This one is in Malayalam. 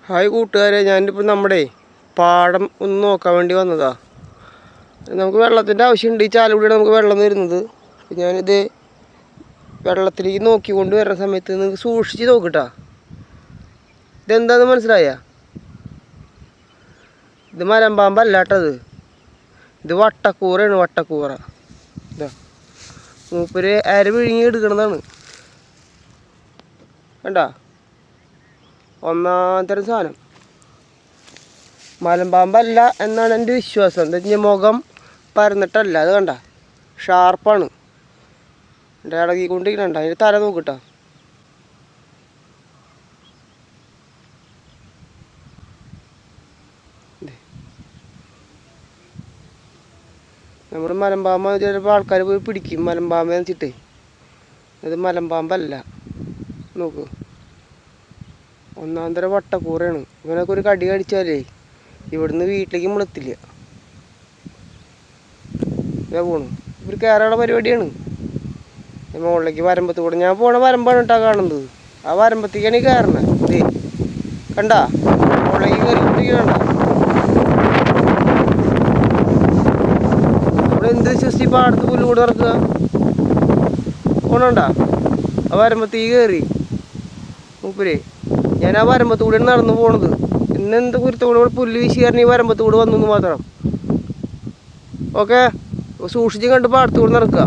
ഹായ് കൂട്ടുകാരെ, ഞാനിപ്പോൾ നമ്മുടെ പാടം ഒന്ന് നോക്കാൻ വേണ്ടി വന്നതാ. നമുക്ക് വെള്ളത്തിൻ്റെ ആവശ്യമുണ്ട്. ഈ ചാലുകൂടിയാണ് നമുക്ക് വെള്ളം വരുന്നത്. അപ്പം ഞാനിത് വെള്ളത്തിലേക്ക് നോക്കിക്കൊണ്ട് വരുന്ന സമയത്ത് നിങ്ങൾക്ക് സൂക്ഷിച്ച് നോക്കിട്ടാ. ഇതെന്താണെന്ന് മനസ്സിലായ? ഇത് മലമ്പാമ്പല്ല കേട്ടത്, ഇത് വട്ടക്കൂറയാണ്. വട്ടക്കൂറ ഇതാ മൂപ്പര് അര വിഴുങ്ങി എടുക്കണതാണ്. കണ്ട, ഒന്നാം തരം സാധനം. മലമ്പാമ്പല്ല എന്നാണ് എൻ്റെ വിശ്വാസം. എന്താ വെച്ചാൽ മുഖം പരന്നിട്ടല്ല. അത് കണ്ട, ഷാർപ്പാണ്. എൻ്റെ ഇളകിക്കൊണ്ടിരിക്കണ്ട. അതിൻ്റെ തല നോക്കിട്ടാ. നമ്മുടെ മലമ്പാമ്പ് ചിലപ്പോൾ ആൾക്കാർ പോയി പിടിക്കും മലമ്പാമ്പ് വെച്ചിട്ടേ. അത് മലമ്പാമ്പല്ല. നോക്കൂ, ഒന്നാം തരം വട്ടക്കൂറയാണ്. ഇവനൊക്കെ ഒരു കടി കടിച്ചാലേ ഇവിടുന്ന് വീട്ടിലേക്ക് മുളത്തില്ല. ഇതാ പോണു. ഇവർ കയറാനുള്ള പരിപാടിയാണ്. മുകളിലേക്ക് വരമ്പത്ത് കൂടെ ഞാൻ പോണ വരമ്പാണ് കേട്ടാ കാണുന്നത്. ആ വരമ്പത്തേക്കാണ് ഈ കയറണേ. ഇതേ കണ്ട, മുകളിലേക്ക് കയറിക്കൊണ്ടിരിക്കണ്ട. നമ്മൾ എന്ത് വിശ്വസിച്ച് പാടത്ത് പുല്ലുകൂടെ നടക്കുക പോണണ്ട. ആ വരമ്പത്തേക്ക് കയറി മൂപ്പരേ. ഞാൻ ആ വരമ്പത്ത് കൂടെ നടന്നു പോണത്. ഇന്നെന്ത് കുരുത്തോടെ പുല്ല് വീശി കയറി ഈ വരമ്പത്ത് കൂടെ വന്നു മാത്രം. ഓക്കെ, സൂക്ഷിച്ച് കണ്ട് പാടത്ത് കൂടെ നടക്കുക.